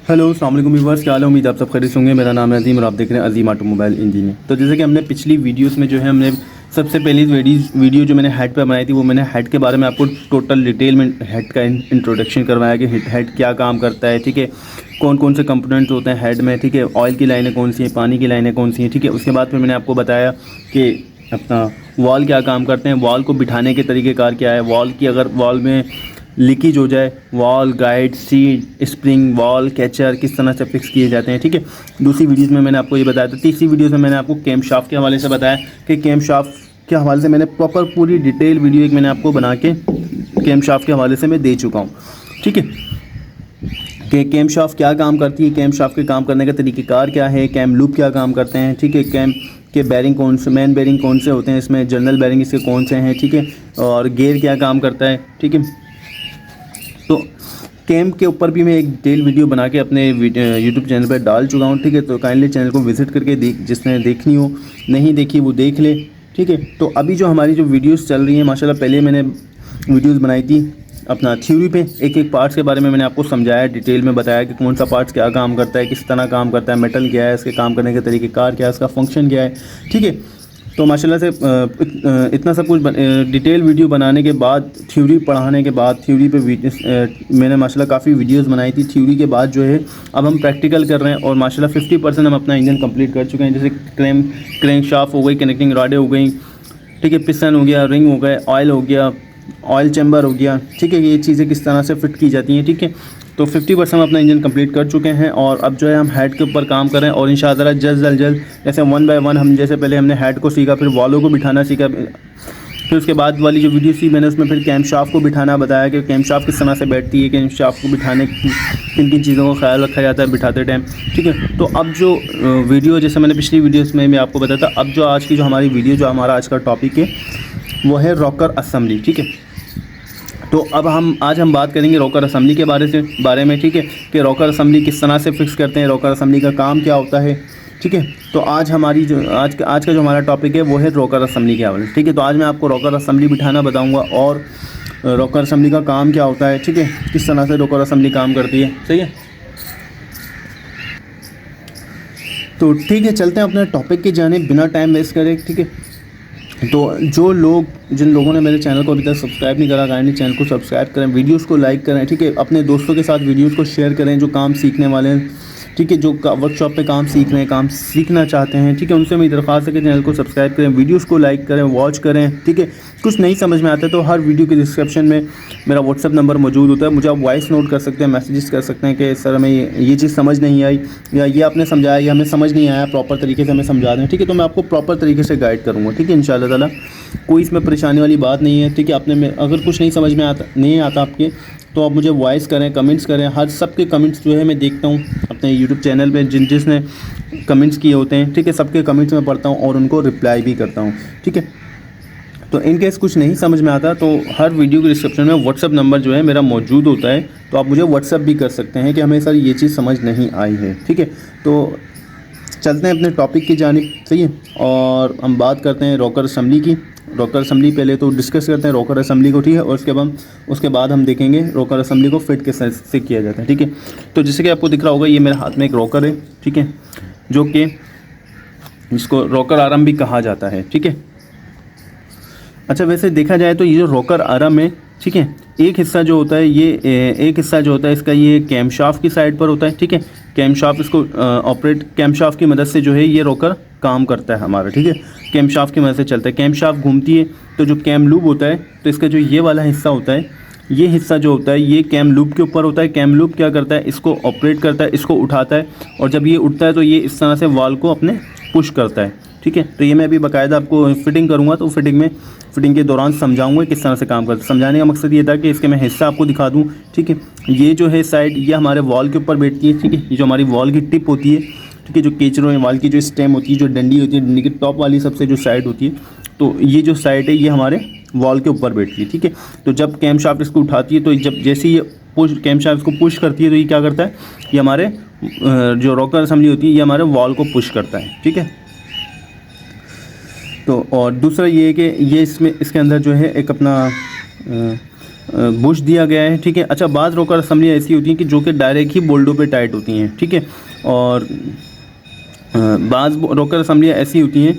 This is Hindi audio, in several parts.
हेलो अस्सलाम वालेकुम व्यूअर्स, क्या हाल है। उम्मीद आप सब खैरियत होंगे। मेरा नाम है अजीम और आप देख रहे हैं अजीम ऑटोमोबाइल इंजीनियर। तो जैसे कि हमने पिछली वीडियोस में जो है हमने सबसे पहली वीडियो जो मैंने हेड पे बनाई थी, वो मैंने हेड के बारे में आपको टोटल डिटेल में हेड का इंट्रोडक्शन करवाया कि हेड क्या काम करता है, ठीक है, कौन कौन से कंपोनेंट्स होते हैं हेड में, ठीक है, ऑयल की लाइनें कौन सी हैं, पानी की लाइनें कौन सी हैं, ठीक है। उसके बाद फिर मैंने आपको बताया कि अपना वॉल क्या काम करते हैं, वॉल को बिठाने के तरीक़ेकार क्या है, वॉल की अगर वॉल में लीकेज हो जाए, wall guide, seat, spring, wall catcher किस तरह से फिक्स किए जाते हैं, ठीक है। दूसरी वीडियोस में मैंने आपको ये बताया था। तीसरी वीडियोस में मैंने आपको कैम शाफ्ट के हवाले से बताया कि कैम शाफ्ट के हवाले से मैंने प्रॉपर पूरी डिटेल वीडियो एक मैंने आपको बना के कैम शाफ्ट के हवाले से मैं दे चुका हूँ, ठीक है, कि कैम शाफ्ट क्या काम करती है, कैम शाफ्ट के काम करने का तरीक़ेकार क्या है, कैम लूप क्या काम करते हैं, ठीक है, कैम के बैरिंग कौन से, मेन बैरिंग कौन से होते हैं इसमें, जनरल बैरिंग इसके कौन से हैं, ठीक है, और गेयर क्या काम करता है, ठीक है। तो कैम के ऊपर भी मैं एक डिटेल वीडियो बना के अपने यूट्यूब चैनल पर डाल चुका हूँ, ठीक है। तो काइंडली चैनल को विज़िट करके जिसने देखनी हो, नहीं देखी वो देख ले, ठीक है। तो अभी जो हमारी जो वीडियोस चल रही हैं माशाल्लाह, पहले मैंने वीडियोस बनाई थी अपना थ्योरी पे, एक एक पार्ट्स के बारे में मैंने आपको समझाया, डिटेल में बताया कि कौन सा पार्ट्स क्या काम करता है, किस तरह काम करता है, मेटल क्या है, इसके काम करने के तरीक़ेकार क्या है, इसका फंक्शन क्या है, ठीक है। तो माशाल्लाह से इतना सब कुछ डिटेल वीडियो बनाने के बाद, थ्योरी पढ़ाने के बाद, थ्योरी पे मैंने माशाल्लाह काफ़ी वीडियोस बनाई थी। थ्योरी के बाद जो है अब हम प्रैक्टिकल कर रहे हैं और माशाल्लाह 50% हम अपना इंजन कंप्लीट कर चुके हैं। जैसे क्रैंक शाफ्ट हो गई, कनेक्टिंग रॉडें हो गई, ठीक है, पिस्टन हो गया, रिंग हो गए, ऑयल हो गया, ऑयल चैम्बर हो गया, ठीक है, ये चीज़ें किस तरह से फिट की जाती हैं, ठीक है। तो 50% हम अपना इंजन कंप्लीट कर चुके हैं और अब जो है हम हेड के ऊपर काम कर रहे हैं और इंशाअल्लाह जल्द जैसे 1 बाय 1 हम, जैसे पहले हमने हेड को सीखा, फिर वॉलों को बिठाना सीखा, फिर उसके बाद वाली जो वीडियो थी मैंने उसमें फिर कैम शाफ्ट को बिठाना बताया कि कैम शाफ्ट किस तरह से बैठती है, कैम शाफ्ट को बिठाने किन किन चीज़ों का ख्याल रखा जाता है बिठाते टाइम, ठीक है। तो अब जो वीडियो, जैसे मैंने पिछली वीडियोस में मैं आपको बताया था, अब जो आज की जो हमारी वीडियो, जो हमारा आज का टॉपिक है वो है रॉकर असेंबली, ठीक है। तो अब आज हम बात करेंगे रॉकर असेंबली के बारे में, ठीक है, कि रॉकर असेंबली किस तरह से फिक्स करते हैं, रॉकर असेंबली का काम क्या होता है, ठीक है। तो आज का जो हमारा टॉपिक है वो है रॉकर असेंबली के हवाले, ठीक है। तो आज मैं आपको रॉकर असेंबली बिठाना बताऊंगा और रॉकर असेंबली का काम क्या होता है, ठीक है, किस तरह से रॉकर असेंबली काम करती है, सही है। तो ठीक है, चलते हैं अपने टॉपिक की जानिब बिना टाइम वेस्ट करे, ठीक है। तो जिन लोगों ने मेरे चैनल को अभी तक सब्सक्राइब नहीं करा, काइंडली चैनल को सब्सक्राइब करें, वीडियोस को लाइक करें, ठीक है, अपने दोस्तों के साथ वीडियोस को शेयर करें जो काम सीखने वाले हैं, ठीक है, जो वर्कशॉप पे काम सीख रहे हैं, काम सीखना चाहते हैं, ठीक है, उनसे मेरी दरख्वास्त है कि चैनल को सब्सक्राइब करें, वीडियोस को लाइक करें, वॉच करें, ठीक है। कुछ नहीं समझ में आता है तो हर वीडियो के डिस्क्रिप्शन में मेरा व्हाट्सअप नंबर मौजूद होता है, मुझे आप वॉइस नोट कर सकते हैं, मैसेजेस कर सकते हैं कि सर हमें ये चीज़ समझ नहीं आई, या ये आपने समझाया, या हमें समझ नहीं आया, प्रॉपर तरीके से हमें समझा दें, ठीक है। तो मैं आपको प्रॉपर तरीके से गाइड करूँगा, ठीक है, इंशाअल्लाह ताला। कोई इसमें परेशानी वाली बात नहीं है, ठीक है। अगर कुछ नहीं समझ में नहीं आता आपके, तो आप मुझे वॉइस करें, कमेंट्स करें, हर सबके कमेंट्स जो है मैं देखता हूँ अपने यूट्यूब चैनल पे, जिसने कमेंट्स किए होते हैं, ठीक है, सबके कमेंट्स मैं पढ़ता हूँ और उनको रिप्लाई भी करता हूँ, ठीक है। तो इन केस कुछ नहीं समझ में आता तो हर वीडियो के डिस्क्रिप्शन में व्हाट्सअप नंबर जो है मेरा मौजूद होता है, तो आप मुझे व्हाट्सअप भी कर सकते हैं कि हमें सर ये चीज़ समझ नहीं आई है, ठीक है। तो चलते हैं अपने टॉपिक की जानिब, सही है, और हम बात करते हैं रॉकर असेंबली की। रॉकर असेंबली पहले तो डिस्कस करते हैं रॉकर असेंबली को, ठीक है, और उसके बाद हम देखेंगे रॉकर असेंबली को फिट किस तरह से किया जाता है, ठीक है। तो जैसे कि आपको दिख रहा होगा, ये मेरे हाथ में एक रॉकर है, ठीक है, जो कि जिसको रॉकर आर्म भी कहा जाता है, ठीक है। अच्छा, वैसे देखा जाए तो ये जो रॉकर आर्म है, ठीक है, एक हिस्सा जो होता है इसका ये कैम शाफ्ट की साइड पर होता है, ठीक है। कैम शाफ्ट इसको कैम शाफ्ट की मदद से जो है ये रॉकर काम करता है हमारा, ठीक है, कैम शाफ्ट की मदद से चलता है। कैम शाफ्ट घूमती है तो जो कैम लूप होता है, तो इसका जो ये वाला हिस्सा होता है, ये हिस्सा जो होता है ये कैम लूप के ऊपर होता है। कैम लूप क्या करता है, इसको ऑपरेट करता है, इसको उठाता है, और जब ये उठता है तो ये इस तरह से वाल को अपने पुश करता है, ठीक है। तो ये मैं अभी बाकायदा आपको फिटिंग करूँगा, तो फिटिंग के दौरान समझाऊंगा किस तरह से काम करता है। समझाने का मकसद ये था कि इसके मैं हिस्सा आपको दिखा दूँ, ठीक है। ये जो है साइड, ये हमारे वॉल के ऊपर बैठती है, ठीक है, ये जो हमारी वॉल की टिप होती है, ठीक है, जो केचरों है, वॉल की जो स्टेम होती है, जो डंडी होती है, डंडी की टॉप वाली सबसे जो साइड होती है, तो ये जो साइड है ये हमारे वॉल के ऊपर बैठती है, ठीक है। तो जब कैम शाफ्ट इसको उठाती है, तो जैसे ये कैम शाफ्ट इसको पुश करती है, तो ये क्या करता है, ये हमारे जो रॉकर असेंबली होती है ये हमारे वॉल को पुश करता है, ठीक है। तो और दूसरा ये है कि ये इसके अंदर जो है एक अपना बुश दिया गया है, ठीक है। अच्छा, बाज़ रोकर असम्बली ऐसी होती हैं कि जो कि डायरेक्ट ही बोल्डो पे टाइट होती हैं, ठीक है। और बाज़ रोकर असम्बलियाँ ऐसी होती हैं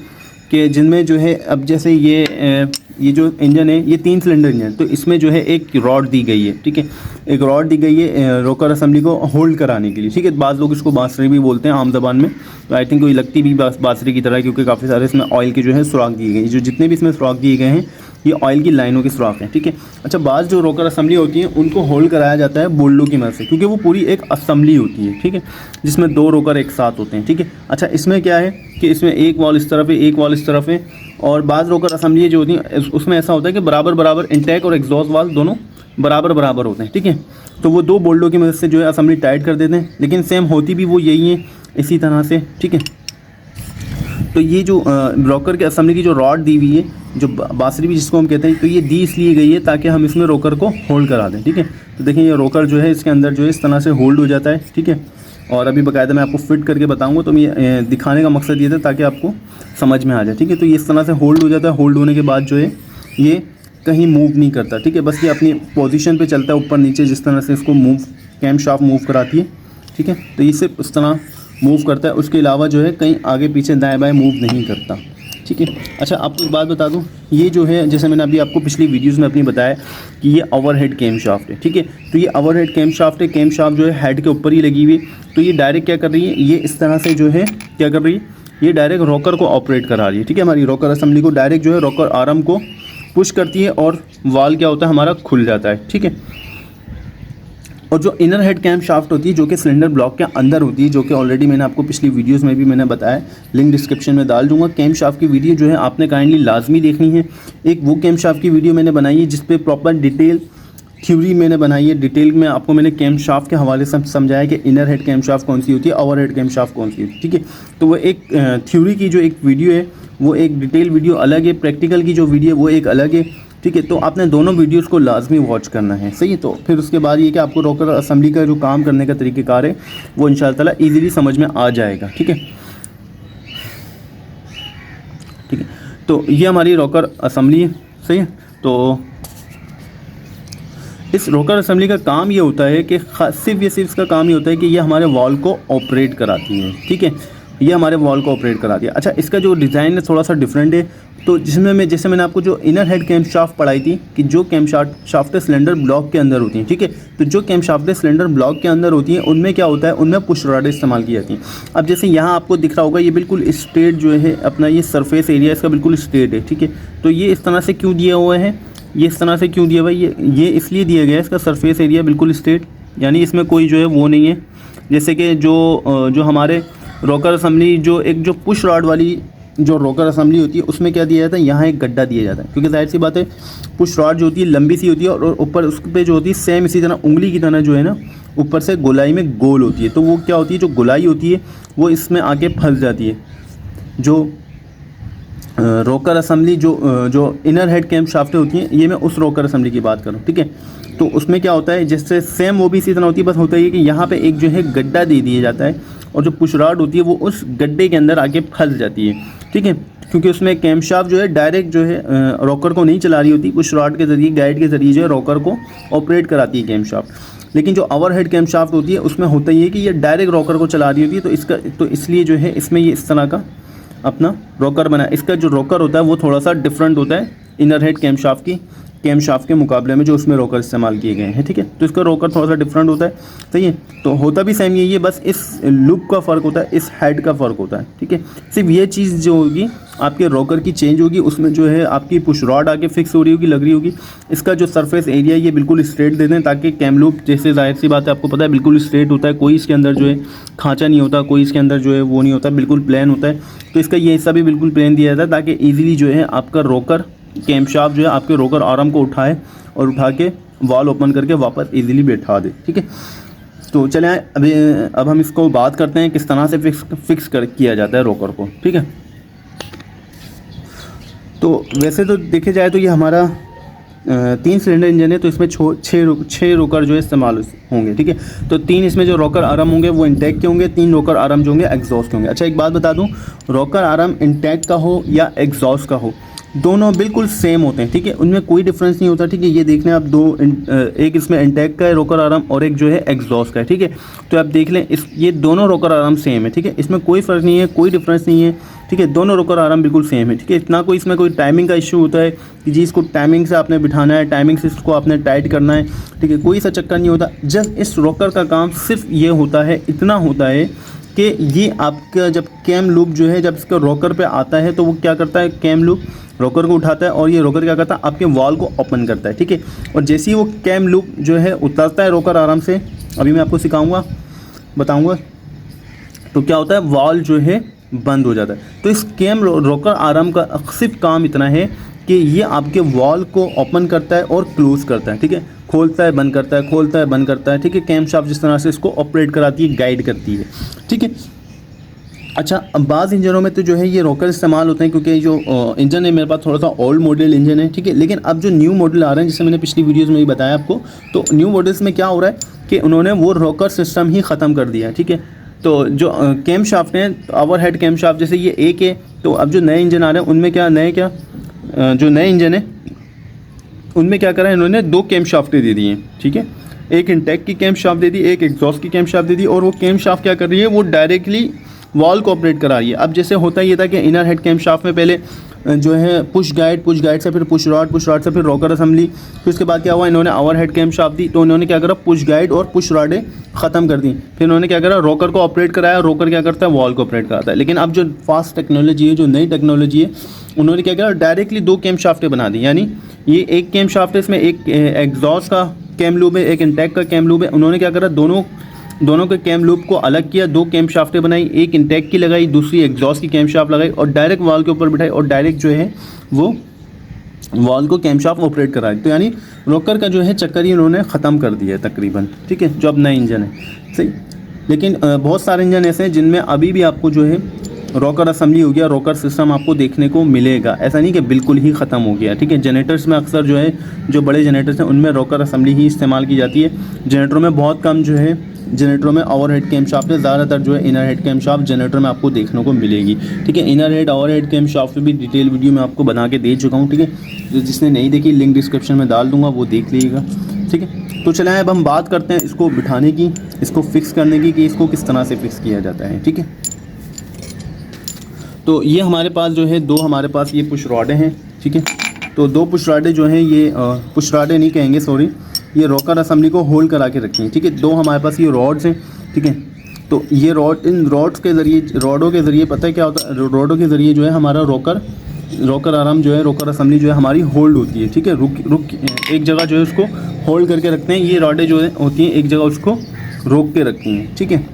कि जिनमें जो है, अब जैसे ये जो इंजन है ये 3 सिलेंडर इंजन, तो इसमें जो है एक रॉड दी गई है, ठीक है। एक रॉड दी गई है रोकर असम्बली को होल्ड कराने के लिए, ठीक है। बाज़ लोग इसको बांसुरी भी बोलते हैं आम ज़बान में, तो आई थिंक कोई लगती भी बांसुरी की तरह है, क्योंकि काफ़ी सारे इसमें ऑयल के जो है सुराख दिए गए हैं। जो जितने भी इसमें सुराख दिए गए हैं ये ऑयल की लाइनों के सुराख हैं, ठीक है। अच्छा, बाज़ जो रोकर असम्बली होती है उनको होल्ड कराया जाता है बोल्डो की मदद से, क्योंकि वो पूरी एक असम्बली होती है, ठीक है, जिसमें 2 रोकर एक साथ होते हैं, ठीक है। अच्छा, इसमें क्या है कि इसमें एक वॉल इस तरफ है, एक वॉल इस तरफ है, और बाज़ रोकर असम्बली जो होती हैं उसमें ऐसा होता है कि बराबर बराबर इंटेक और एग्जॉस्ट वाल्व दोनों बराबर बराबर होते हैं, ठीक है। तो वो 2 बोल्डो की मदद से जो है असम्बली टाइट कर देते हैं, लेकिन सेम होती भी वो यही है इसी तरह से, ठीक है। तो ये जो रोकर के असम्बली की जो रॉड दी हुई है, जो बांसुरी भी जिसको हम कहते हैं, तो ये दी इसलिए गई है ताकि हम इसमें रोकर को होल्ड करा दें, ठीक है। तो देखिए ये रोकर जो है इसके अंदर जो है इस तरह से होल्ड हो जाता है, ठीक है। और अभी बाकायदा मैं आपको फिट करके बताऊंगा, तो ये दिखाने का मकसद ये था ताकि आपको समझ में आ जाए, ठीक है। तो ये इस तरह से होल्ड हो जाता है। होल्ड होने के बाद जो है ये कहीं मूव नहीं करता, ठीक है, बस ये अपनी पोजीशन पे चलता है, ऊपर नीचे जिस तरह से इसको मूव कैम शाफ्ट मूव कराती है, ठीक है। तो ये सिर्फ इस तरह मूव करता है, उसके अलावा जो है कहीं आगे पीछे दाएँ बाएँ मूव नहीं करता, ठीक है। अच्छा, आपको एक बात बता दूं, ये जो है जैसे मैंने अभी आपको पिछली वीडियोस में अपनी बताया कि ये ओवरहेड कैम शाफ्ट है, ठीक है। तो ये ओवरहेड कैम शाफ्ट है, कैम शाफ्ट जो है हेड के ऊपर ही लगी हुई। तो ये डायरेक्ट क्या कर रही है, ये इस तरह से जो है क्या कर रही है, ये डायरेक्ट रोकर को ऑपरेट करा रही है, ठीक है। हमारी रोकर असम्बली को डायरेक्ट जो है रोकर आर्म को पुश करती है और वाल क्या होता है हमारा खुल जाता है, ठीक है। और जो इनर हेड कैम शाफ्ट होती है जो कि सिलेंडर ब्लॉक के अंदर होती है, जो कि ऑलरेडी मैंने आपको पिछली वीडियोस में भी मैंने बताया, लिंक डिस्क्रिप्शन में डाल दूंगा। कैम शाफ्ट की वीडियो जो है आपने काइंडली लाजमी देखनी है। एक वो कैम शाफ्ट की वीडियो मैंने बनाई है जिस पे प्रॉपर डिटेल थ्योरी मैंने बनाई है, डिटेल में आपको मैंने कैम शाफ्ट के हवाले से समझाया कि इनर हेड कैम शाफ्ट कौन सी होती है, ओवर हेड कैम शाफ्ट कौन सी होती है, ठीक है। तो वो एक थ्योरी की जो एक वीडियो है वो एक डिटेल वीडियो अलग है, प्रैक्टिकल की जो वीडियो है वो एक अलग है, ठीक है। तो आपने दोनों वीडियोस को लाजमी वॉच करना है, सही है। तो फिर उसके बाद ये कि आपको रोकर असम्बली का जो काम करने का तरीक़ेकार है वो इंशाअल्लाह ताला ईज़िली समझ में आ जाएगा, ठीक है, ठीक है। तो ये हमारी रोकर असम्बली है, सही है। तो इस रोकर असम्बली का काम ये होता है कि सिर्फ इसका काम ये होता है कि ये हमारे वॉल को ऑपरेट कराती है, ठीक है। ये हमारे वॉल को ऑपरेट कराती है। अच्छा, इसका जो डिज़ाइन है थोड़ा सा डिफरेंट है। तो जिसमें मैंने आपको जो इनर हेड कैम शाफ्ट पढ़ाई थी कि जो कैम शाफ्ट सिलेंडर ब्लॉक के अंदर होती हैं, ठीक है। तो जो कैम शाफ्ट सिलेंडर ब्लॉक के अंदर होती हैं उनमें क्या होता है, उनमें पुश रॉड इस्तेमाल की जाती हैं। अब जैसे यहाँ आपको दिख रहा होगा ये बिल्कुल स्ट्रेट जो है अपना ये सरफेस एरिया इसका बिल्कुल स्ट्रेट है, ठीक है। तो ये इस तरह से क्यों दिया हुआ है, ये इस तरह से क्यों दिया हुआ है, ये इसलिए दिया गया है, इसका सरफेस एरिया बिल्कुल स्ट्रेट, यानी इसमें कोई जो है वो नहीं है। जैसे कि जो हमारे रोकर असम्बली जो पुश रॉड वाली जो रोकर असम्बली होती है उसमें क्या दिया जाता है, यहाँ एक गड्ढा दिया जाता है, क्योंकि जाहिर सी बात है पुश रॉड जो होती है लंबी सी होती है और ऊपर उस पर जो होती है सेम इसी तरह उंगली की तरह जो है ना ऊपर से गोलाई में गोल होती है। तो वो क्या होती है, जो गोलाई होती है वो इसमें आके फंस जाती है। जो रोकर असम्बली जो इनर हेड कैम शाफ्टें होती हैं, ये मैं उस रोकर असम्बली की बात करूँ, ठीक है। तो उसमें क्या होता है, जिससे सेम वो भी इसी तरह होती है, बस होता है कि यहाँ पे एक जो है गड्ढा दे दिया जाता है और जो पुश रॉड होती है वो उस गड्ढे के अंदर आके फंस जाती है, ठीक है। क्योंकि उसमें कैम शाफ्ट जो है डायरेक्ट जो है रोकर को नहीं चला रही होती, पुश रॉड के ज़रिए गाइड के ज़रिए जो है रोकर को ऑपरेट कराती है कैम शाफ्ट। लेकिन जो ओवर हेड कैम शाफ्ट होती है उसमें होता ही है कि ये डायरेक्ट रोकर को चला रही होती है। तो इसलिए जो है इसमें ये इस तरह का अपना रोकर बना। इसका जो रोकर होता है वो थोड़ा सा डिफरेंट होता है इनर हेड कैम शाफ्ट के मुकाबले में जो उसमें रोकर इस्तेमाल किए गए हैं, ठीक है। तो इसका रोकर थोड़ा सा डिफरेंट होता है, सही है। तो होता भी सेम यही है, बस इस लुक का फ़र्क होता है, इस हेड का फ़र्क होता है, ठीक है। सिर्फ ये चीज़ जो होगी आपके रोकर की चेंज होगी, उसमें जो है आपकी पुश रॉड आके फिक्स हो रही होगी, लग रही होगी। इसका जो सरफेस एरिया ये बिल्कुल स्ट्रेट दे दें ताकि कैम लूप, जैसे जाहिर सी बात है आपको पता है बिल्कुल स्ट्रेट होता है, कोई इसके अंदर जो है खाँचा नहीं होता, कोई इसके अंदर जो है वो नहीं होता, बिल्कुल प्लेन होता है। तो इसका ये हिस्सा भी बिल्कुल प्लेन दिया जाता है ताकि ईजिली जो है आपका रोकर कैम शाफ्ट जो है आपके रोकर आर्म को उठाए और उठा के वॉल ओपन करके वापस इजीली बैठा दे, ठीक है। तो चलें अब हम इसको बात करते हैं किस तरह से फिक्स किया जाता है रोकर को, ठीक है। तो वैसे तो देखे जाए तो ये हमारा 3 सिलेंडर इंजन है, तो इसमें 6 रोकर जो है इस्तेमाल होंगे, ठीक है। तो 3 इसमें जो रोकर आर्म होंगे वो इंटेक के होंगे, 3 रोकर आर्म जो होंगे एग्जॉस्ट के होंगे। अच्छा, एक बात बता दूं, रोकर आर्म इंटेक का हो या एग्जॉस्ट का हो, दोनों बिल्कुल सेम होते हैं, ठीक है, उनमें कोई डिफरेंस नहीं होता, ठीक है। ये देख लें आप एक इसमें इंटेक का है रोकर आर्म और एक जो है एग्जॉस्ट का है, ठीक है। तो आप देख लें ये दोनों रोकर आर्म सेम है, ठीक है, इसमें कोई फ़र्क नहीं है, कोई डिफरेंस नहीं है, ठीक है। दोनों रोकर आर्म बिल्कुल सेम है, ठीक है। इतना कोई इसमें कोई टाइमिंग का इशू होता है कि जी इसको टाइमिंग से आपने बिठाना है, टाइमिंग से इसको आपने टाइट करना है, ठीक है, कोई सा चक्कर नहीं होता। जस्ट इस रोकर का काम सिर्फ ये होता है, इतना होता है कि ये आपका जब कैम लूप जो है जब इसका रोकर पे आता है तो वो क्या करता है, कैम लूप रोकर को उठाता है और ये रोकर क्या करता है, आपके वॉल को ओपन करता है, ठीक है। और जैसे ही वो कैम लूप जो है उतरता है रोकर आराम से, अभी मैं आपको सिखाऊंगा, बताऊंगा, तो क्या होता है, वॉल जो है बंद हो जाता है। तो इस कैम रोकर आर्म का सिर्फ काम इतना है कि ये आपके वॉल को ओपन करता है और क्लोज करता है, ठीक है, खोलता है बंद करता है, खोलता है बंद करता है, ठीक है। कैम शाफ्ट जिस तरह से इसको ऑपरेट कराती है, गाइड करती है, ठीक है। अच्छा, अब बाज़ इंजनों में तो जो है ये रोकर इस्तेमाल होते हैं क्योंकि जो इंजन है मेरे पास थोड़ा सा ओल्ड मॉडल इंजन है, ठीक है। लेकिन अब जो न्यू मॉडल आ रहे हैं, जैसे मैंने पिछली वीडियोज़ में भी बताया आपको, तो न्यू मॉडल्स में क्या हो रहा है कि उन्होंने वो रोकर सिस्टम ही ख़त्म कर दिया है, ठीक है। तो जो कैम शाफ्ट हैं, ओवर हेड कैम शाफ्ट, जैसे ये एक है, तो अब जो नए इंजन आ रहे हैं उनमें जो नए इंजन है उनमें क्या करा है, इन्होंने दो कैम शाफ्टें दे दी हैं, ठीक है। एक इंटेक की कैम शाफ्ट दे दी, एक एग्जॉस्ट की कैम शाफ्ट दे दी, और वो कैम शाफ्ट क्या कर रही है, वो डायरेक्टली वॉल को ऑपरेट करा रही है। अब जैसे होता ये था कि इनर हेड कैम शाफ्ट में पहले जो है पुश गाइड से फिर पुश रॉड से फिर रॉकर असेंबली, फिर उसके बाद क्या हुआ, इन्होंने ओवर हेड कैम शाफ्ट दी, तो इन्होंने क्या करा, पुश गाइड और पुश रॉडें ख़त्म कर दी। फिर इन्होंने क्या करा, रॉकर को ऑपरेट कराया, रॉकर क्या करता है, वॉल को ऑपरेट कराता है। लेकिन अब जो फास्ट टेक्नोलॉजी है, जो नई टेक्नोलॉजी है, उन्होंने क्या करा, डायरेक्टली दो कैम शाफ्टें बना दी। यानी ये एक कैम शाफ्ट है, इसमें एक एग्जॉस्ट का कैम लूप है, एक इंटेक का कैम लूप है। उन्होंने क्या करा, दोनों के कैम लूप को अलग किया, दो कैम शाफ्टें बनाई, एक इंटेक की लगाई, दूसरी एग्जॉस्ट की कैम शाफ्ट लगाई और डायरेक्ट वॉल के ऊपर बिठाई और डायरेक्ट जो है वो वॉल को कैम शाफ्ट ऑपरेट कराई। तो यानी रोकर का जो है चक्कर ही उन्होंने ख़त्म कर दिया है तकरीबन, ठीक है, जो अब नए इंजन है, सही। लेकिन बहुत सारे इंजन ऐसे हैं जिनमें अभी भी आपको जो है रॉकर असेंबली हो गया, रॉकर सिस्टम आपको देखने को मिलेगा। ऐसा नहीं कि बिल्कुल ही ख़त्म हो गया, ठीक है। जनरेटर्स में अक्सर जो है, जो बड़े जनरेटर्स हैं उनमें रॉकर असेंबली ही इस्तेमाल की जाती है। जनरेटरों में बहुत कम जो है, जनरेटरों में ओवर हेड कैम शाफ्ट है, ज़्यादातर जो है inner head cam shaft generator में आपको देखने को मिलेगी, ठीक है। Inner head over head cam shaft भी डिटेल वीडियो में आपको बना के दे चुका हूँ, ठीक है। जिसने नहीं देखी लिंक डिस्क्रिप्शन में डाल दूँगा, वो देख लीजिएगा, ठीक है। तो चलें अब हम बात करते हैं इसको बिठाने की, इसको फिक्स करने की, कि इसको किस तरह से फिक्स किया जाता है, ठीक है। तो ये हमारे पास जो है हमारे पास ये पुश रॉडें हैं, ठीक है। तो दो पुश रॉडें जो हैं, ये पुश रॉडें नहीं कहेंगे, सॉरी, ये रॉकर असेंबली को होल्ड करा के रखी हैं, ठीक है। दो हमारे पास ये रॉड्स हैं, ठीक है। तो ये इन रॉड्स के ज़रिए, रोडों के ज़रिए पता है क्या होता है, रोडों के ज़रिए जो है हमारा रॉकर आराम जो है, रॉकर असेंबली जो है हमारी होल्ड होती है, ठीक है। रुक एक जगह जो है उसको होल्ड करके रखते हैं। ये रॉडें जो है होती हैं एक जगह उसको रोक के रखती हैं, ठीक है।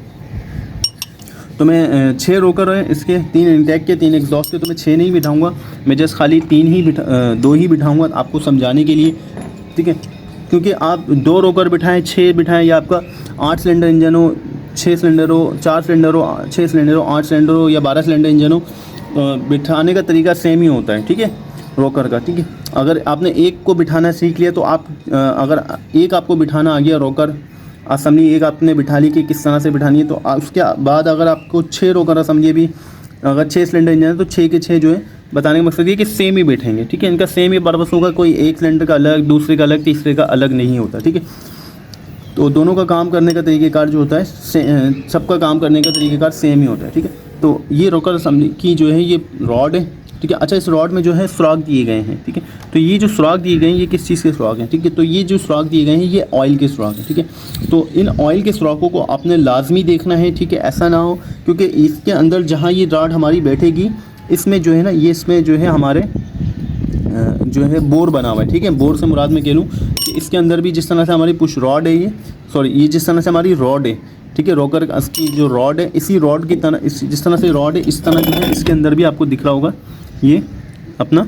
तो मैं 6 रोकर हैं इसके, 3 इंटेक के, 3 एग्जॉस्ट के, तो मैं 6 नहीं बिठाऊंगा, मैं जस्ट खाली 2 ही बिठाऊंगा आपको समझाने के लिए, ठीक है। क्योंकि आप 2 रोकर बिठाएं, 6 बिठाएं, या आपका 8 सिलेंडर इंजन हो, 6 सिलेंडर हो, 4 सिलेंडर हो, 6 सिलेंडर हो, 8 सिलेंडर हो या 12 सिलेंडर इंजन हो, बिठाने का तरीका सेम ही होता है, ठीक है, रोकर का, ठीक है। अगर आपने एक को बिठाना सीख लिया तो आप अगर एक आपको बिठाना आ गया रोकर असेंबली, एक आपने बिठा ली कि किस तरह से बिठानी है, तो उसके बाद अगर आपको 6 रोकर असेंबली भी, अगर 6 सिलेंडर इंजन है तो 6 के 6 जो है, बताने का मकसद ये कि सेम ही बैठेंगे, ठीक है। इनका सेम ही पर्पस होगा, कोई एक सिलेंडर का अलग, दूसरे का अलग, तीसरे का अलग नहीं होता, ठीक है। तो दोनों का काम करने का तरीक़ेकार जो होता है, सबका काम करने का तरीक़ेकार सेम ही होता है, ठीक है। तो ये रोकर असेंबली की जो है ये रॉड है, ठीक है। अच्छा, इस रॉड में जो है सुराख दिए गए हैं, ठीक है। तो ये जो सुराख दिए गए हैं ये किस चीज़ के सुराख हैं, ठीक है। तो ये जो सुराख दिए गए हैं ये ऑयल के सुराख हैं, ठीक है। तो इन ऑयल के सुराखों को आपने लाजमी देखना है, ठीक है। ऐसा ना हो क्योंकि इसके अंदर जहाँ ये रॉड हमारी बैठेगी, इसमें जो है ना, ये इसमें जो है हमारे जो है बोर बना हुआ है, ठीक है। बोर से मुराद मैं कह लूँ कि इसके अंदर भी जिस तरह से हमारी पुश रॉड है, ये जिस तरह से हमारी रॉड है, ठीक है, रोकर की जो रॉड है, इसी रॉड की तरह, जिस तरह से रॉड है, इस तरह जो है इसके अंदर भी आपको दिख रहा होगा ये अपना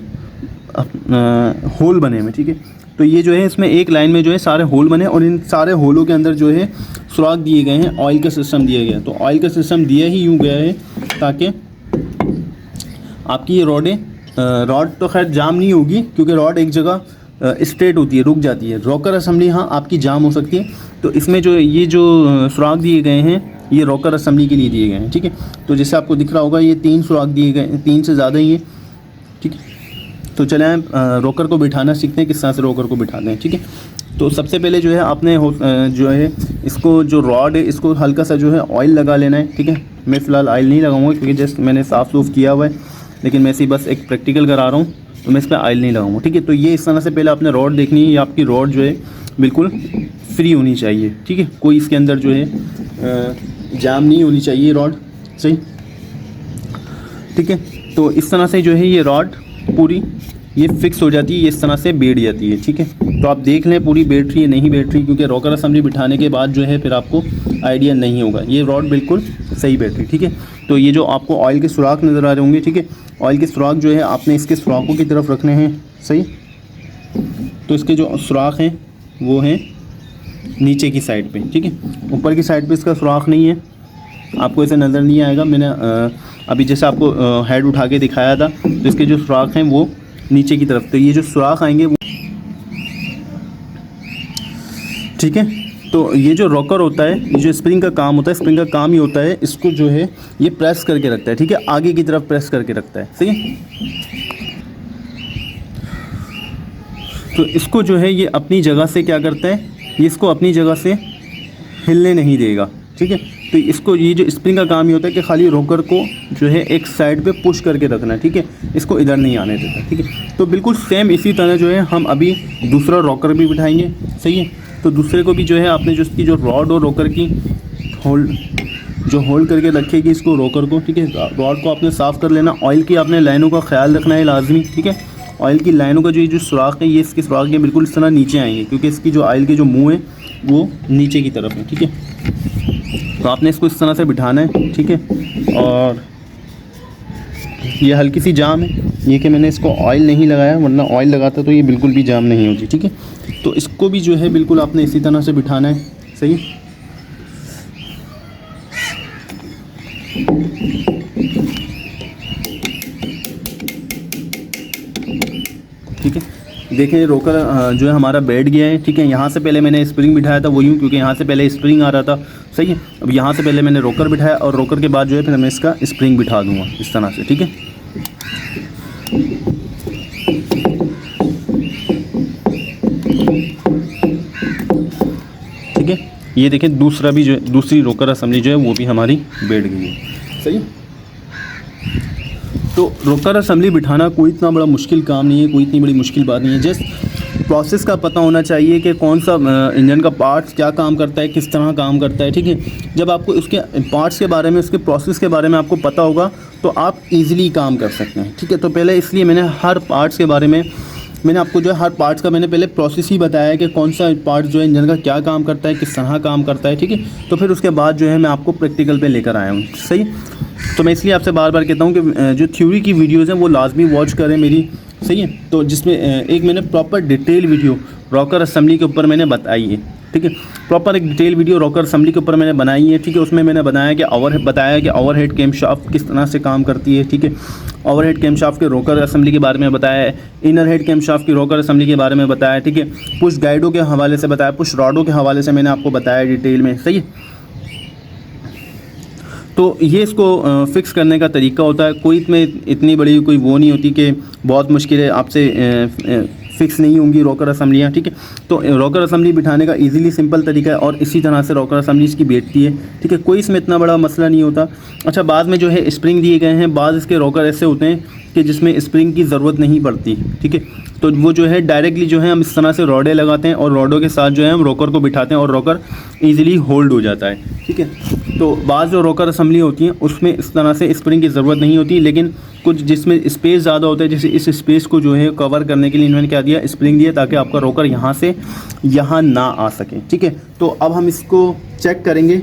होल बने हुए, ठीक है। तो ये जो है इसमें एक लाइन में जो है सारे होल बने, और इन सारे होलों के अंदर जो है सुराख दिए गए हैं, ऑयल का सिस्टम दिया गया है। तो ऑयल का सिस्टम दिया ही यूँ गया है ताकि आपकी ये रॉड तो खैर जाम नहीं होगी, क्योंकि रॉड एक जगह स्ट्रेट होती है, रुक जाती है। रॉकर असेंबली हाँ आपकी जाम हो सकती है। तो इसमें जो सुराख दिए गए हैं ये रॉकर असेंबली के लिए दिए गए हैं, ठीक है। तो जैसे आपको दिख रहा होगा ये 3 सुराख दिए गए हैं, 3 से ज़्यादा ही है, ठीक है। तो चलें रोकर को बिठाना सीखते हैं, किस तरह से रोकर को बिठाते हैं। ठीक है, तो सबसे पहले जो है आपने जो है इसको जो रॉड है इसको हल्का सा जो है ऑयल लगा लेना है। ठीक है, मैं फ़िलहाल ऑयल नहीं लगाऊंगा क्योंकि जस्ट मैंने साफ़ सूफ किया हुआ है, लेकिन मैं इसी बस एक प्रैक्टिकल करा रहा हूँ, तो मैं इस पर ऑयल नहीं लगाऊंगा। ठीक है, तो ये इस तरह से पहले आपने रॉड देखनी है, ये आपकी रॉड जो है बिल्कुल फ्री होनी चाहिए। ठीक है, कोई इसके अंदर जो है जाम नहीं होनी चाहिए रॉड, सही। ठीक है, तो इस तरह से जो है ये रॉड पूरी ये फिक्स हो जाती है, ये इस तरह से बैठ जाती है। ठीक है, तो आप देख लें पूरी बैठ रही है नहीं बैठ रही, क्योंकि रॉकर असेंबली बिठाने के बाद जो है फिर आपको आइडिया नहीं होगा। ये रॉड बिल्कुल सही बैठ रही। ठीक है, तो ये जो आपको ऑयल के सुराख नज़र आ रहे होंगे, ठीक है, ऑयल के सुराख जो है आपने इसके सुराखों की तरफ रखने हैं, सही। तो इसके जो सुराख हैं वो हैं नीचे की साइड पे। ठीक है, ऊपर की साइड पे इसका सुराख नहीं है, आपको ऐसे नज़र नहीं आएगा। मैंने अभी जैसे आपको हेड उठा के दिखाया था, तो इसके जो सुराख हैं वो नीचे की तरफ, तो ये जो सुराख आएंगे वो, ठीक है। तो ये जो रॉकर होता है, ये जो स्प्रिंग का काम होता है, स्प्रिंग का काम ही होता है इसको जो है ये प्रेस करके रखता है। ठीक है, आगे की तरफ प्रेस करके रखता है, सही है। तो इसको जो है ये अपनी जगह से क्या करता है, ये इसको अपनी जगह से हिलने नहीं देगा। ठीक है, तो इसको ये जो स्प्रिंग का काम ही होता है कि खाली रॉकर को जो है एक साइड पे पुश करके रखना है। ठीक है, इसको इधर नहीं आने देता। ठीक है, तो बिल्कुल सेम इसी तरह जो है हम अभी दूसरा रॉकर भी बिठाएंगे, सही है। तो दूसरे को भी जो है आपने जो इसकी जो रॉड और रॉकर की होल्ड करके रखेगी इसको रॉकर को। ठीक है, रॉड को आपने साफ़ कर लेना, ऑयल की आपने लाइनों का ख्याल रखना है लाजमी। ठीक है, ऑयल की लाइनों का जो सुराख है, ये इसके सुराख के बिल्कुल इस तरह नीचे आएंगे, क्योंकि इसकी जो ऑयल के जो मुँह है वो नीचे की तरफ है। ठीक है, तो आपने इसको इस तरह से बिठाना है। ठीक है, और ये हल्की सी जाम है, ये कि मैंने इसको ऑयल नहीं लगाया, वरना ऑयल लगाता तो ये बिल्कुल भी जाम नहीं होती। ठीक है, तो इसको भी जो है बिल्कुल आपने इसी तरह से बिठाना है, सही। ठीक है, देखें रोकर जो है हमारा बैठ गया है। ठीक है, यहाँ से पहले मैंने स्प्रिंग बिठाया था वो यूँ, क्योंकि यहाँ से पहले स्प्रिंग आ रहा था, सही है। अब यहाँ से पहले मैंने रोकर बिठाया और रोकर के बाद जो है फिर मैं इसका स्प्रिंग बिठा दूँगा इस तरह से। ठीक है, ठीक है, ये देखें दूसरा भी जो है, दूसरी रोकर असेंबली जो है वो भी हमारी बैठ गई है, सही। तो रोकर असेंबली बिठाना कोई इतना बड़ा मुश्किल काम नहीं है, कोई इतनी बड़ी मुश्किल बात नहीं है। जस्ट प्रोसेस का पता होना चाहिए कि कौन सा इंजन का पार्ट्स क्या काम करता है, किस तरह काम करता है। ठीक है, जब आपको उसके पार्ट्स के बारे में, उसके प्रोसेस के बारे में आपको पता होगा तो आप इजीली काम कर सकते हैं। ठीक है, तो पहले इसलिए मैंने हर पार्ट्स के बारे में, मैंने आपको जो है हर पार्ट्स का मैंने पहले प्रोसेस ही बताया है कि कौन सा पार्ट जो है इंजन का क्या काम करता है, किस तरह काम करता है। ठीक है, तो फिर उसके बाद जो है मैं आपको प्रैक्टिकल पे लेकर आया हूँ, सही। तो मैं इसलिए आपसे बार बार कहता हूँ कि जो थ्योरी की वीडियोज़ हैं वो लाजमी वॉच करें मेरी, सही है। तो जिसमें एक मैंने proper detail video rocker assembly के ऊपर मैंने बताई है। ठीक है, प्रॉपर एक डिटेल वीडियो रॉकर असेंबली के ऊपर मैंने बनाई है। ठीक है, उसमें मैंने बताया कि ओवरहेड कैमशाफ्ट किस तरह से काम करती है। ठीक है, ओवरहेड कैमशाफ्ट के रॉकर असेंबली के बारे में बताया है, इनर हेड कैमशाफ्ट की रॉकर असेंबली के बारे में बताया। ठीक है, पुश गाइडों के हवाले से बताया, पुश रॉडों के हवाले से मैंने आपको बताया डिटेल में, सही है। तो ये इसको फ़िक्स करने का तरीका होता है, कोई इसमें इतनी बड़ी कोई वो नहीं होती कि बहुत मुश्किल है आपसे फ़िक्स नहीं होंगी रॉकर असेंबलियाँ। ठीक है, तो रॉकर असेंबली बिठाने का इजीली सिंपल तरीका है, और इसी तरह से रॉकर असेंबली इसकी बैठती है। ठीक है, कोई इसमें इतना बड़ा मसला नहीं होता। अच्छा, बाद में जो है स्प्रिंग दिए गए हैं, बाद इसके रॉकर ऐसे होते हैं कि जिसमें स्प्रिंग की ज़रूरत नहीं पड़ती। ठीक है, तो वो जो है डायरेक्टली जो है हम इस तरह से रॉडें लगाते हैं और रॉडों के साथ जो है हम रॉकर को बिठाते हैं और रॉकर ईज़िली होल्ड हो जाता है। ठीक है, तो बाद जो रॉकर असेंबली होती हैं उसमें इस तरह से स्प्रिंग की ज़रूरत नहीं होती, लेकिन कुछ जिसमें स्पेस ज़्यादा होता है, जैसे इस स्पेस को जो है कवर करने के लिए इन्होंने क्या दिया, स्प्रिंग दिया, ताकि आपका रॉकर यहाँ से यहाँ ना आ सके। ठीक है, तो अब हम इसको चेक करेंगे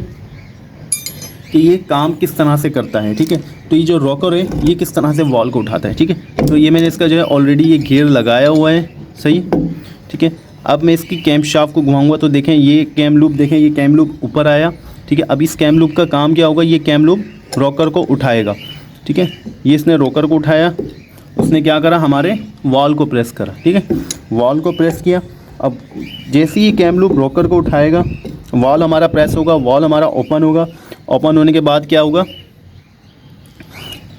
कि ये काम किस तरह से करता है। ठीक है, तो ये जो रॉकर है ये किस तरह से वॉल को उठाता है। ठीक है, तो ये मैंने इसका जो है ऑलरेडी ये घेर लगाया हुआ है, सही। ठीक है, अब मैं इसकी कैम शाफ्ट को घुमाऊंगा तो देखें ये कैम लूप, देखें ये कैम लूप ऊपर आया। ठीक है, अब इस कैम लूप का काम क्या होगा, ये कैम लूप रॉकर को उठाएगा। ठीक है, ये इसने रॉकर को उठाया, उसने क्या करा, हमारे वॉल को प्रेस करा। ठीक है, वॉल को प्रेस किया। अब जैसे ही कैम लूप रॉकर को उठाएगा, वॉल हमारा प्रेस होगा, वॉल हमारा ओपन होगा। ओपन होने के बाद क्या होगा,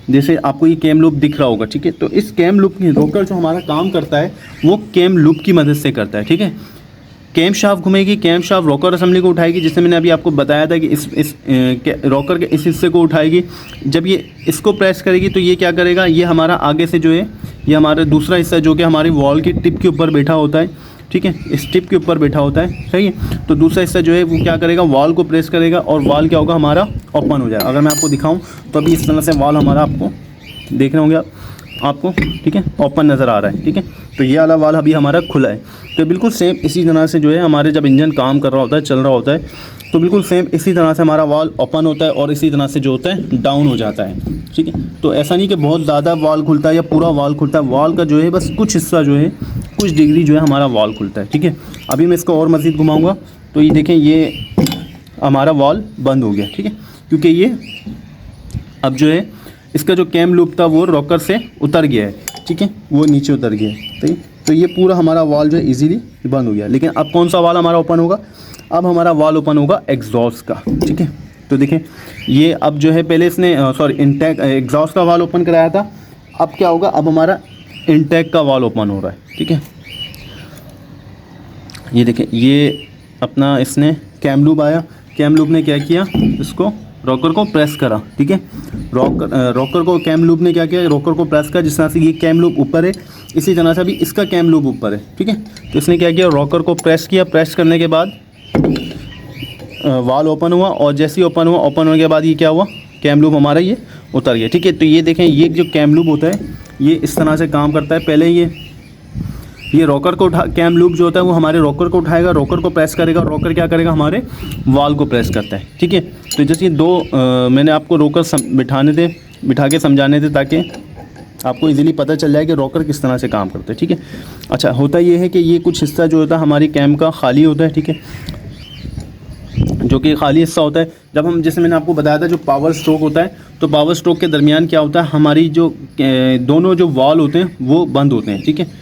जैसे आपको ये कैम लूप दिख रहा होगा, ठीक है। तो इस कैम लूप की रोकर जो हमारा काम करता है वो कैम लूप की मदद से करता है, ठीक है। कैम शाफ्ट घूमेगी, कैम शाफ्ट रॉकर असेंबली को उठाएगी, जैसे मैंने अभी आपको बताया था कि इस रॉकर के इस हिस्से को उठाएगी। जब ये इसको प्रेस करेगी तो ये क्या करेगा, ये हमारा आगे से जो है ये हमारा दूसरा हिस्सा जो कि हमारी वॉल की टिप के ऊपर बैठा होता है, ठीक है, इस टिप के ऊपर बैठा होता है, सही है। तो दूसरा हिस्सा जो है वो क्या करेगा, वॉल को प्रेस करेगा और वॉल क्या होगा, हमारा ओपन हो जाएगा। अगर मैं आपको दिखाऊँ तो अभी इस तरह से वॉल हमारा आपको देख रहे होंगे आपको, ठीक है, ओपन नज़र आ रहा है, ठीक है। तो ये वाला वाल अभी हमारा खुला है। तो बिल्कुल सेम इसी तरह से जो है हमारे जब इंजन काम कर रहा होता है, चल रहा होता है, तो बिल्कुल सेम इसी तरह से हमारा वाल ओपन होता है और इसी तरह से जो होता है डाउन हो जाता है, ठीक है। तो ऐसा नहीं कि बहुत ज़्यादा वाल खुलता है या पूरा वाल खुलता है, वाल का जो है बस कुछ हिस्सा जो है, कुछ डिग्री जो है हमारा वाल खुलता है, ठीक है। अभी मैं इसको और मज़ीद घुमाऊँगा तो ये देखें, ये हमारा वाल बंद हो गया, ठीक है, क्योंकि ये अब जो है इसका जो कैम लूप था वो रॉकर से उतर गया है, ठीक है, वो नीचे उतर गया है, ठीक है। तो ये पूरा हमारा वाल जो है इजीली बंद हो गया। लेकिन अब कौन सा वाल हमारा ओपन होगा, अब हमारा वाल ओपन होगा एग्जॉस्ट का, ठीक है। तो देखें ये अब जो है पहले इसने इंटेक एग्जॉस्ट का वाल ओपन कराया था, अब क्या होगा, अब हमारा इंटेक का वाल ओपन हो रहा है, ठीक है। ये देखें, ये अपना इसने कैम लूप आया, कैम लूप ने क्या किया, इसको रॉकर को प्रेस करा, ठीक है। रॉकर को कैम लूप ने क्या किया, रॉकर को प्रेस करा। जिस तरह से ये कैम लूप ऊपर है, इसी तरह से अभी इसका कैम लूप ऊपर है, ठीक है। तो इसने क्या किया, रॉकर को प्रेस किया, प्रेस करने के बाद वाल ओपन हुआ और जैसे ही ओपन हुआ, ओपन होने के बाद ये क्या हुआ, कैम लूप हमारा ये उतर गया, ठीक है। तो ये देखें, ये जो कैम लूप होता है ये इस तरह से काम करता है। पहले ये रॉकर को कैम लूप जो होता है वो हमारे रॉकर को उठाएगा, रॉकर को प्रेस करेगा, रॉकर क्या करेगा, हमारे वाल को प्रेस करता है, ठीक है। तो जैसे ये दो मैंने आपको रॉकर बिठा के समझाने थे ताकि आपको इजीली पता चल जाए कि रॉकर किस तरह से काम करता है, ठीक है। अच्छा, होता ये है कि ये कुछ हिस्सा जो होता है हमारी कैम का खाली होता है, ठीक है, जो कि खाली हिस्सा होता है। जब हम, जैसे मैंने आपको बताया था, जो पावर स्ट्रोक होता है, तो पावर स्ट्रोक के दरमियान क्या होता है, हमारी जो दोनों जो वाल होते हैं वो बंद होते हैं, ठीक है।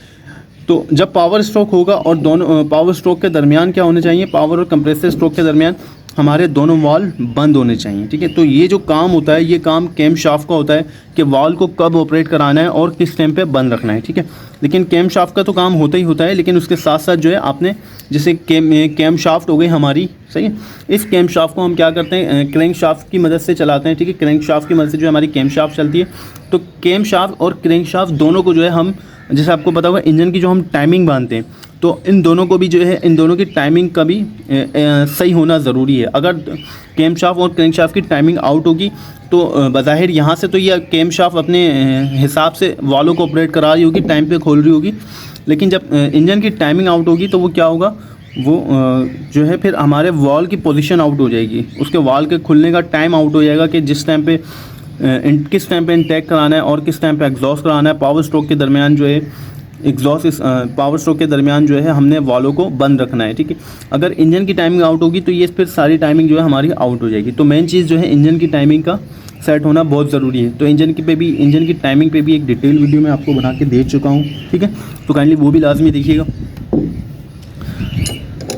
तो जब पावर स्ट्रोक होगा और दोनों पावर स्ट्रोक के दरमियान क्या होने चाहिए, पावर और कंप्रेसर स्ट्रोक के दरमियान हमारे दोनों वाल बंद होने चाहिए, ठीक है। तो ये जो काम होता है, ये काम कैम शाफ्ट का होता है कि वाल को कब ऑपरेट कराना है और किस टाइम पे बंद रखना है, ठीक है। लेकिन कैम शाफ्ट का तो काम होता ही होता है, लेकिन उसके साथ साथ जो है आपने जैसे कैम शाफ्ट हो गई हमारी, सही है। इस कैम शाफ्ट को हम क्या करते हैं, क्रैंक शाफ्ट की मदद से चलाते हैं, ठीक है। क्रैंक शाफ्ट की मदद से जो हमारी कैम शाफ्ट चलती है, तो कैम शाफ्ट और क्रैंक शाफ्ट दोनों को जो है हम, जैसे आपको पता होगा इंजन की जो हम टाइमिंग बांधते हैं, तो इन दोनों को भी जो है, इन दोनों की टाइमिंग का भी सही होना ज़रूरी है। अगर कैम शाफ्ट और क्रैंक शाफ्ट की टाइमिंग आउट होगी तो बज़ाहिर यहाँ से तो ये कैम शाफ्ट अपने हिसाब से वालों को ऑपरेट करा रही होगी, टाइम पे खोल रही होगी, लेकिन जब इंजन की टाइमिंग आउट होगी तो वो क्या होगा, वो जो है फिर हमारे वॉल की पोजीशन आउट हो जाएगी, उसके वॉल के खुलने का टाइम आउट हो जाएगा कि जिस टाइम पे किस टाइम पे इंटेक कराना है और किस टाइम पे एग्जॉस्ट कराना है। पावर स्ट्रोक के दरमियान जो है पावर स्ट्रोक के दरमियान जो है हमने वालों को बंद रखना है, ठीक है। अगर इंजन की टाइमिंग आउट होगी तो ये फिर सारी टाइमिंग जो है हमारी आउट हो जाएगी। तो मेन चीज़ जो है इंजन की टाइमिंग का सेट होना बहुत ज़रूरी है। तो इंजन की टाइमिंग पे भी एक डिटेल वीडियो मैं आपको बना के दे चुका हूँ, ठीक है। तो काइंडली वो भी लाजमी देखिएगा।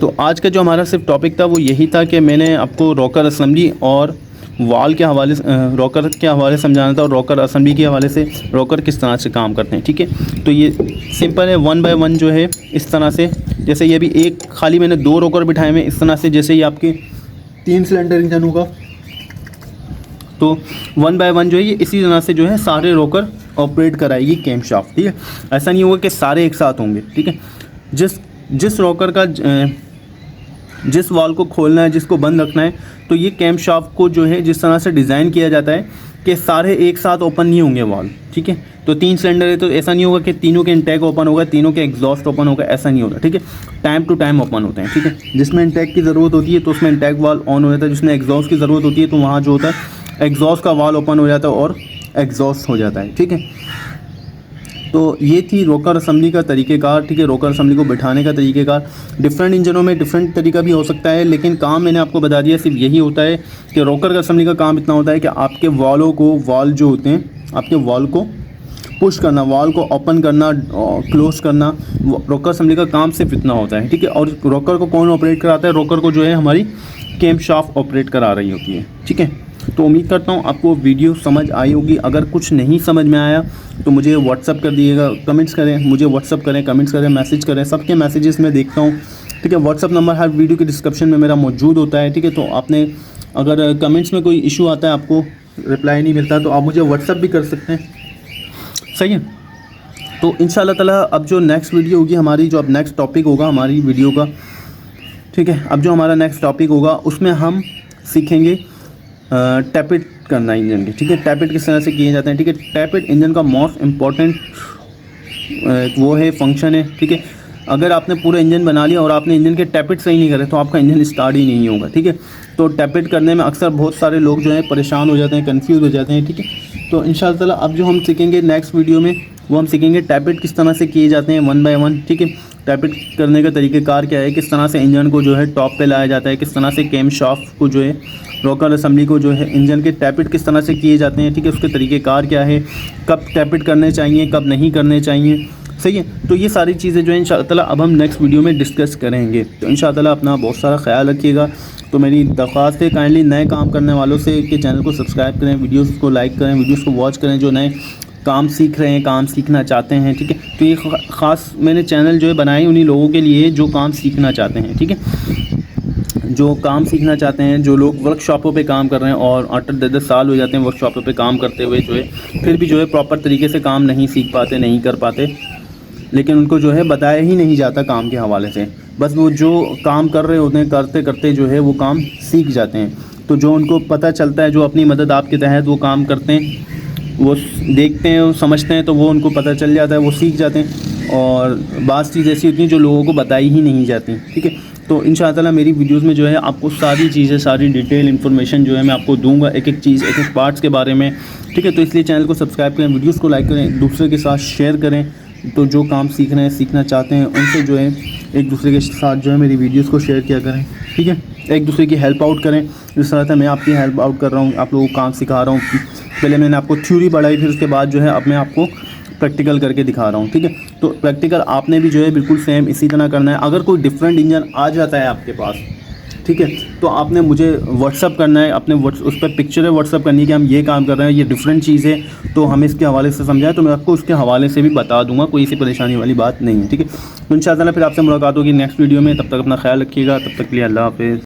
तो आज का जो हमारा सिर्फ टॉपिक था वो यही था कि मैंने आपको रॉकर असेंबली और वाल के हवाले से, रॉकर के हवाले समझाना था और रॉकर असेंबली के हवाले से रॉकर किस तरह से काम करते हैं, ठीक है। तो ये सिंपल है, 1 बाय 1 जो है इस तरह से, जैसे ये अभी एक खाली मैंने 2 रॉकर बिठाए हुए इस तरह से, जैसे ये आपके 3 सिलेंडर इंजन होगा तो 1 बाय 1 जो है ये इसी तरह से जो है सारे रॉकर ऑपरेट कराएगी कैम शाफ्ट, ठीक है। ऐसा नहीं होगा कि सारे एक साथ होंगे, ठीक है। जिस रॉकर का जिस वाल को खोलना है, जिसको बंद रखना है, तो ये कैम शाफ्ट को जो है जिस तरह से डिज़ाइन किया जाता है कि सारे एक साथ ओपन नहीं होंगे वाल, ठीक है। तो 3 सिलेंडर है तो ऐसा नहीं होगा कि तीनों के इंटेक ओपन होगा, तीनों के एग्जॉस्ट ओपन होगा, ऐसा नहीं होगा, ठीक है। टाइम टू टाइम ओपन होते हैं, ठीक है। जिसमें इंटेक की ज़रूरत होती है तो उसमें इंटेक वाल ऑन हो जाता है, जिसमें एग्जॉस्ट की ज़रूरत होती है तो वहाँ जो होता है एग्जॉस्ट का वाल ओपन हो जाता है और एग्जॉस्ट हो जाता है, ठीक है। तो ये थी रॉकर असेंबली का तरीक़ेकार, ठीक है। रॉकर असेंबली को बिठाने का तरीक़ेकार डिफरेंट इंजनों में डिफरेंट तरीका भी हो सकता है, लेकिन काम मैंने आपको बता दिया सिर्फ यही होता है कि रॉकर असेंबली का काम इतना होता है कि आपके वाल जो होते हैं, आपके वाल को पुश करना, वाल को ओपन करना, क्लोज करना, रॉकर असेंबली का काम सिर्फ इतना होता है, ठीक है। और रॉकर को कौन ऑपरेट कराता है, रॉकर को जो है हमारी कैम शाफ्ट ऑपरेट करा रही होती है, ठीक है। तो उम्मीद करता हूँ आपको वीडियो समझ आई होगी। अगर कुछ नहीं समझ में आया तो मुझे व्हाट्सअप कर दिएगा, कमेंट्स करें, मुझे व्हाट्सअप करें, कमेंट्स करें, मैसेज करें, सबके मैसेजेस मैं देखता हूँ। ठीक है, व्हाट्सअप नंबर हर वीडियो के डिस्क्रिप्शन में मेरा मौजूद होता है। ठीक है, तो आपने अगर कमेंट्स में कोई इशू आता है, आपको रिप्लाई नहीं मिलता, तो आप मुझे व्हाट्सअप भी कर सकते हैं। सही है, तो इंशाल्लाह ताला अब जो नेक्स्ट वीडियो होगी हमारी, जो अब नेक्स्ट टॉपिक होगा हमारी वीडियो का, ठीक है, अब जो हमारा नेक्स्ट टॉपिक होगा उसमें हम सीखेंगे टैपिट करना इंजन के। ठीक है, टैपिट किस तरह से किए जाते हैं। ठीक है, टैपिट इंजन का मोस्ट इम्पॉर्टेंट वो है, फंक्शन है। ठीक है, अगर आपने पूरा इंजन बना लिया और आपने इंजन के टैपिट सही नहीं करे तो आपका इंजन स्टार्ट ही नहीं होगा। ठीक है, तो टैपिट करने में अक्सर बहुत सारे लोग जो हैं परेशान हो जाते हैं, कंफ्यूज हो जाते हैं। ठीक है, तो इंशाअल्लाह ताला अब जो हम सीखेंगे नेक्स्ट वीडियो में, वो हम सीखेंगे टैपिट किस तरह से किए जाते हैं 1 बाय 1। ठीक है, टैपिट करने का तरीक़ेकार क्या है, किस तरह से इंजन को जो है टॉप पे लाया जाता है, किस तरह से कैम शाफ्ट को जो है, रोकर असेंबली को जो है, इंजन के टैपिट किस तरह से किए जाते हैं। ठीक है, उसके तरीक़ेकार क्या है, कब टैपिट करने चाहिए, कब नहीं करने चाहिए। सही है, तो ये सारी चीज़ें जो है इंशाअल्लाह ताला अब हम नेक्स्ट वीडियो में डिस्कस करेंगे। तो इंशाअल्लाह ताला अपना बहुत सारा ख्याल रखिएगा। तो मेरी दरख्वास्त है काइंडली नए काम करने वालों से कि चैनल को सब्सक्राइब करें, वीडियोस को लाइक करें, वीडियोस को वॉच करें, जो नए काम सीख रहे हैं, काम सीखना चाहते हैं। ठीक है, तो ये ख़ास मैंने चैनल जो है बनाई उन्हीं लोगों के लिए जो काम सीखना चाहते हैं। ठीक है, जो काम सीखना चाहते हैं, जो लोग वर्कशॉपों पे काम कर रहे हैं और 8-10 साल हो जाते हैं वर्कशॉपों पे काम करते हुए, जो है फिर भी जो है प्रॉपर तरीके से काम नहीं सीख पाते, नहीं कर पाते, लेकिन उनको जो है बताया ही नहीं जाता काम के हवाले से। बस वो जो काम कर रहे होते हैं, करते करते जो है वो काम सीख जाते हैं। तो जो उनको पता चलता है, जो अपनी मदद आपके तहत वो काम करते हैं, वो देखते हैं, वो समझते हैं, तो वो उनको पता चल जाता है, वो सीख जाते हैं। और बात चीज़ ऐसी होती है जो लोगों को बताई ही नहीं जाती। ठीक है, तो इंशाअल्लाह ताला मेरी वीडियोज़ में जो है आपको सारी चीज़ें, सारी डिटेल इन्फॉर्मेशन जो है मैं आपको दूंगा, एक एक चीज़, एक एक पार्ट्स के बारे में। ठीक है, तो इसलिए चैनल को सब्सक्राइब करें, वीडियोज़ को लाइक करें, दूसरे के साथ शेयर करें। तो जो काम सीख रहे हैं, सीखना चाहते हैं, उनसे जो है एक दूसरे के साथ जो है मेरी वीडियोस को शेयर किया करें। ठीक है, एक दूसरे की हेल्प आउट करें। जिस तरह से मैं आपकी हेल्प आउट कर रहा हूँ, आप लोगों को काम सिखा रहा हूँ। पहले मैंने आपको थ्योरी पढ़ाई, फिर उसके बाद जो है अब मैं आपको प्रैक्टिकल करके दिखा रहा हूँ। ठीक है, तो प्रैक्टिकल आपने भी जो है बिल्कुल सेम इसी तरह करना है। अगर कोई डिफरेंट इंजन आ जाता है आपके पास, ठीक है, तो आपने मुझे व्हाट्सअप करना है, अपने उस पर पिक्चर है व्हाट्सअप करनी है कि हम ये काम कर रहे हैं, ये डिफरेंट चीज़ है, तो हमें इसके हवाले से समझाएं, तो मैं आपको उसके हवाले से भी बता दूंगा, कोई ऐसी परेशानी वाली बात नहीं है। ठीक है, तो इंशाअल्लाह फिर आपसे मुलाकात होगी नेक्स्ट वीडियो में। तब तक अपना ख्याल रखिएगा, तब तक के लिए अल्लाह हाफ़िज़।